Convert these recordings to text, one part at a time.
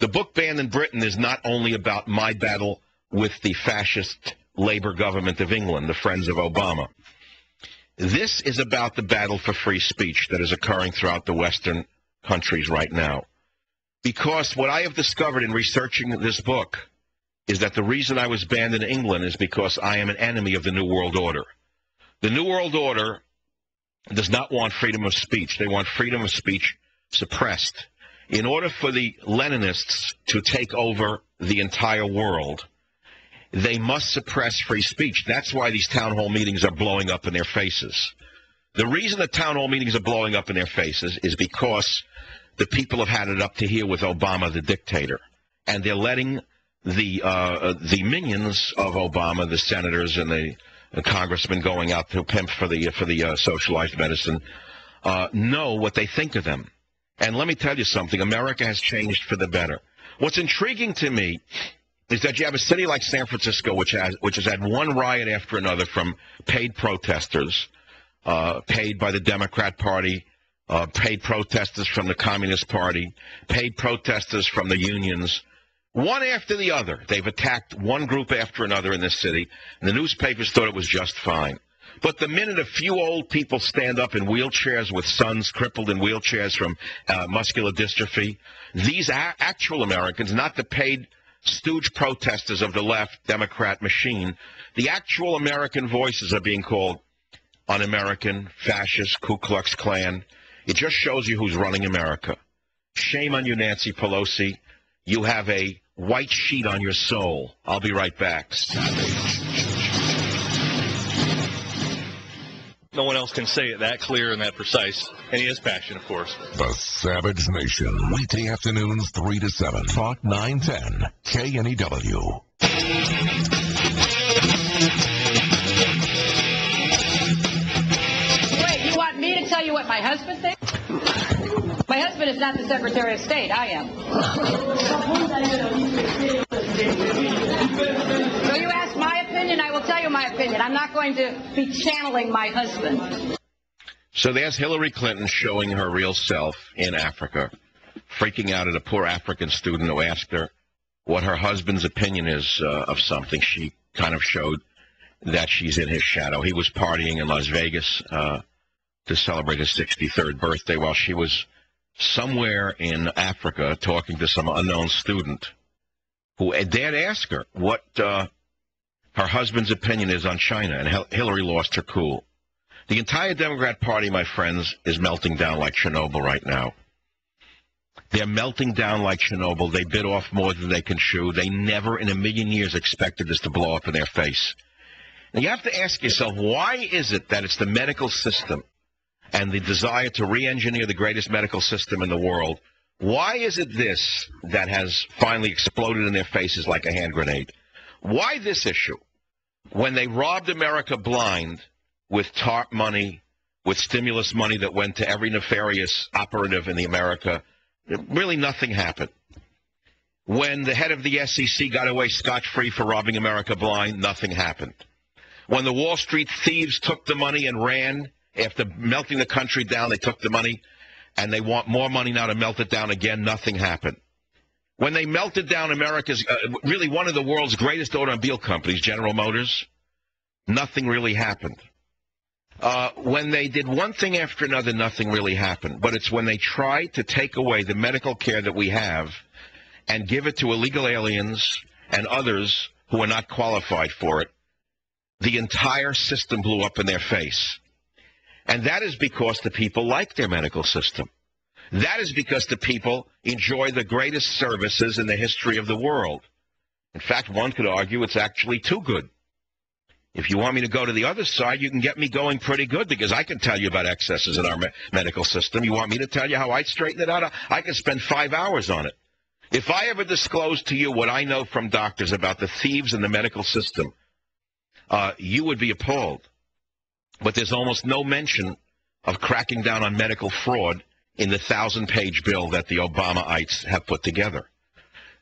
The book banned in Britain is not only about my battle with the fascist Labour government of England, the friends of Obama. This is about the battle for free speech that is occurring throughout the Western countries right now. Because what I have discovered in researching this book is that the reason I was banned in England is because I am an enemy of the New World Order. The New World Order does not want freedom of speech. They want freedom of speech suppressed. In order for the Leninists to take over the entire world, they must suppress free speech. That's why these town hall meetings are blowing up in their faces. The reason the town hall meetings are blowing up in their faces is because the people have had it up to here with Obama, the dictator, and they're letting the minions of Obama, the senators and the congressmen going out to pimp for the socialized medicine, know what they think of them. And let me tell you something, America has changed for the better. What's intriguing to me is that you have a city like San Francisco, which has had one riot after another from paid protesters, paid by the Democrat Party, paid protesters from the Communist Party, paid protesters from the unions. One after the other, they've attacked one group after another in this city, and the newspapers thought it was just fine. But the minute a few old people stand up in wheelchairs with sons crippled in wheelchairs from muscular dystrophy, these actual Americans, not the paid stooge protesters of the left Democrat machine, the actual American voices are being called un-American, fascist, Ku Klux Klan. It just shows you who's running America. Shame on you, Nancy Pelosi. You have a white sheet on your soul. I'll be right back. No one else can say it that clear and that precise. And he is passionate, of course. The Savage Nation, weekday afternoons 3 to 7. Talk 910, KNEW. Wait, you want me to tell you what my husband thinks? My husband is not the Secretary of State. I am. So you ask my opinion, I will tell you my opinion. I'm not going to be channeling my husband. So there's Hillary Clinton showing her real self in Africa, freaking out at a poor African student who asked her what her husband's opinion is of something. She kind of showed that she's in his shadow. He was partying in Las Vegas to celebrate his 63rd birthday while she was somewhere in Africa talking to some unknown student who dared ask her what her husband's opinion is on China, and Hillary lost her cool. The entire Democrat Party, my friends, is melting down like Chernobyl right now. They're melting down like Chernobyl. They bit off more than they can chew. They never in a million years expected this to blow up in their face. And you have to ask yourself, why is it that it's the medical system and the desire to re-engineer the greatest medical system in the world, why is it this that has finally exploded in their faces like a hand grenade? Why this issue? When they robbed America blind with TARP money, with stimulus money that went to every nefarious operative in the America, really nothing happened. When the head of the SEC got away scot-free for robbing America blind, nothing happened. When the Wall Street thieves took the money and ran, after melting the country down, they took the money, and they want more money now to melt it down again. Nothing happened. When they melted down America's, really one of the world's greatest automobile companies, General Motors, nothing really happened. When they did one thing after another, nothing really happened. But it's when they tried to take away the medical care that we have and give it to illegal aliens and others who are not qualified for it, the entire system blew up in their face. And that is because the people like their medical system. That is because the people enjoy the greatest services in the history of the world. In fact, one could argue it's actually too good. If you want me to go to the other side, you can get me going pretty good, because I can tell you about excesses in our medical system. You want me to tell you how I straighten it out? I can spend 5 hours on it. If I ever disclose to you what I know from doctors about the thieves in the medical system, you would be appalled. But there's almost no mention of cracking down on medical fraud in the 1,000-page bill that the Obamaites have put together.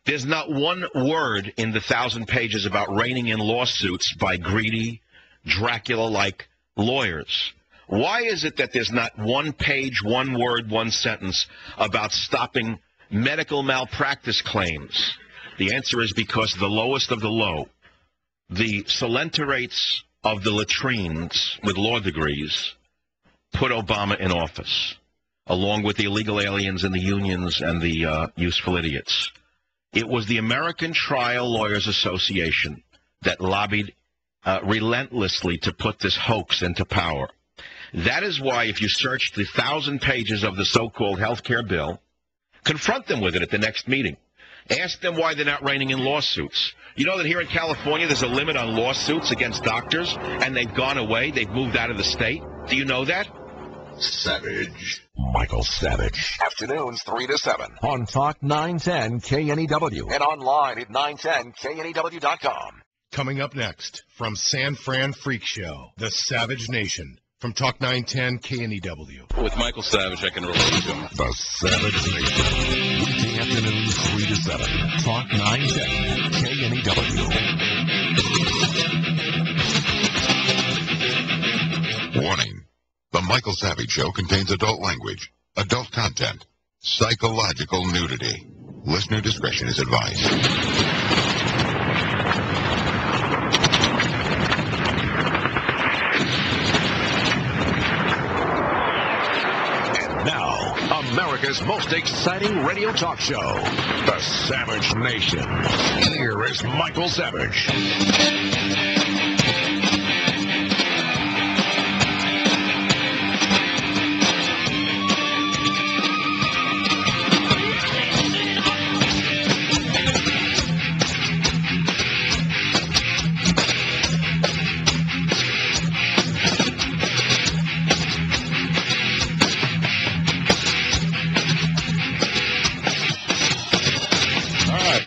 There's not one word in the 1,000 pages about reining in lawsuits by greedy, Dracula-like lawyers. Why is it that there's not one page, one word, one sentence about stopping medical malpractice claims? The answer is because the lowest of the low, the solenterates of the latrines with law degrees, put Obama in office, along with the illegal aliens and the unions and the useful idiots. It was the American Trial Lawyers Association that lobbied relentlessly to put this hoax into power. That is why if you search the 1,000 pages of the so-called health care bill, confront them with it at the next meeting. Ask them why they're not reining in lawsuits. You know that here in California there's a limit on lawsuits against doctors, and they've gone away. They've moved out of the state. Do you know that? Savage. Michael Savage. Afternoons 3 to 7 on Talk 910 KNEW and online at 910KNEW.com. Coming up next, from San Fran Freak Show, the Savage Nation, from Talk 910 KNEW. With Michael Savage, I can relate to him. The Savage Nation. Weekday afternoons 3 to 7. Talk 910 KNEW. Warning. The Michael Savage Show contains adult language, adult content, psychological nudity. Listener discretion is advised. And now, America's most exciting radio talk show, The Savage Nation. Here is Michael Savage.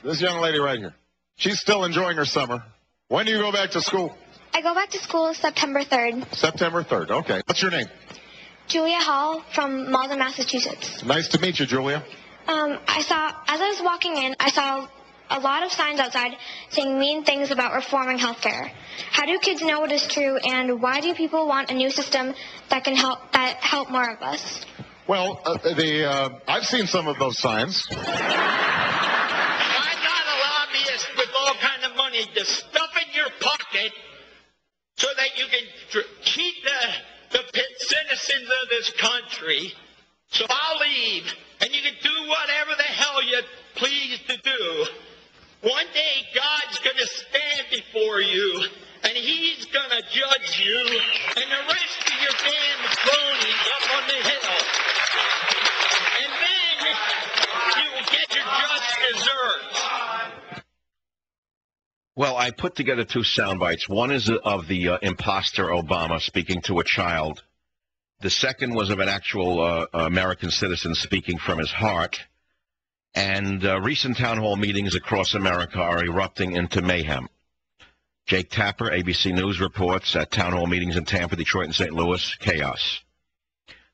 This young lady right here, she's still enjoying her summer. When do you go back to school? I go back to school September 3rd. September 3rd, okay. What's your name? Julia Hall from Malden, Massachusetts. Nice to meet you, Julia. As I was walking in, I saw a lot of signs outside saying mean things about reforming healthcare. How do kids know what is true, and why do people want a new system that can help more of us? Well, I've seen some of those signs. With all kind of money to stuff in your pocket so that you can cheat the citizens of this country. So I'll leave, and you can do whatever the hell you please to do. One day God's going to stand before you, and he's going to judge you and the rest of your damn cronies up on the hill. And then you will get your just desserts. Well, I put together two sound bites. One is of the imposter Obama speaking to a child. The second was of an actual American citizen speaking from his heart. And recent town hall meetings across America are erupting into mayhem. Jake Tapper, ABC News, reports at town hall meetings in Tampa, Detroit, and St. Louis, chaos.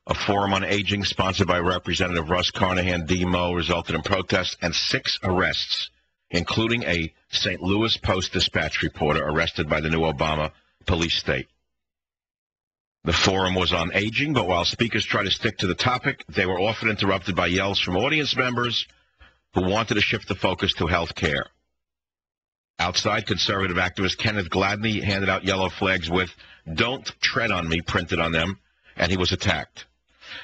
A forum on aging sponsored by Representative Russ Carnahan, D-Mo, resulted in protests and 6 arrests, including a St. Louis Post-Dispatch reporter arrested by the new Obama police state. The forum was on aging, but while speakers tried to stick to the topic, they were often interrupted by yells from audience members who wanted to shift the focus to health care. Outside, conservative activist Kenneth Gladney handed out yellow flags with "Don't Tread on Me" printed on them, and he was attacked.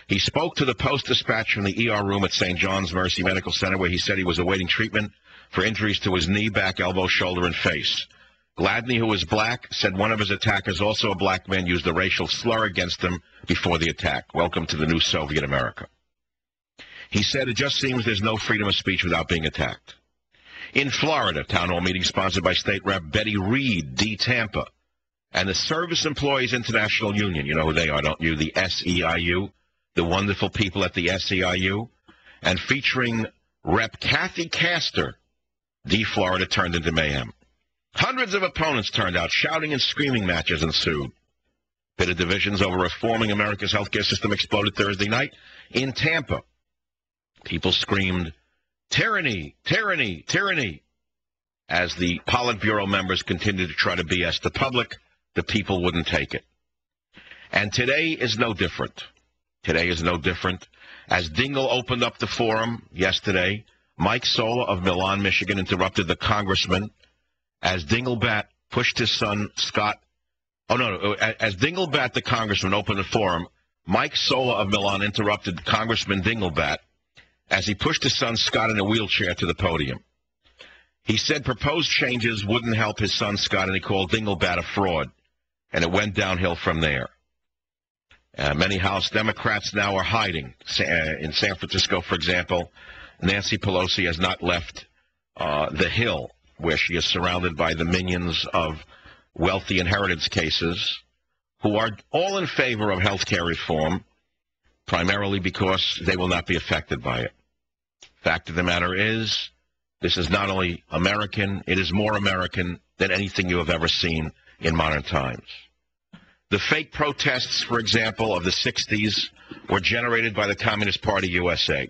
He spoke to the Post-Dispatch from the ER room at St. John's Mercy Medical Center, where he said he was awaiting treatment for injuries to his knee, back, elbow, shoulder, and face. Gladney, who is black, said one of his attackers, also a black man, used a racial slur against him before the attack. Welcome to the new Soviet America. He said, it just seems there's no freedom of speech without being attacked. In Florida, town hall meeting sponsored by State Rep Betty Reed, D. Tampa, and the Service Employees International Union. You know who they are, don't you? The SEIU, the wonderful people at the SEIU, and featuring Rep Kathy Castor, D. Florida, turned into mayhem. Hundreds of opponents turned out, shouting and screaming matches ensued. Pitted divisions over reforming America's healthcare system exploded Thursday night in Tampa. People screamed, "Tyranny, tyranny, tyranny." As the Politburo members continued to try to BS the public, the people wouldn't take it. And today is no different. Today is no different. As Dingell opened up the forum yesterday, Mike Sola of Milan, Michigan, interrupted the congressman as Dingellbat pushed his son Scott. As Dingellbat, the congressman, opened the forum, Mike Sola of Milan interrupted Congressman Dingellbat as he pushed his son Scott in a wheelchair to the podium. He said proposed changes wouldn't help his son Scott, and he called Dingellbat a fraud, and it went downhill from there. Many House Democrats now are hiding. In San Francisco, for example, Nancy Pelosi has not left the Hill, where she is surrounded by the minions of wealthy inheritance cases who are all in favor of health care reform, primarily because they will not be affected by it. Fact of the matter is, this is not only American, it is more American than anything you have ever seen in modern times. The fake protests, for example, of the 60s were generated by the Communist Party USA.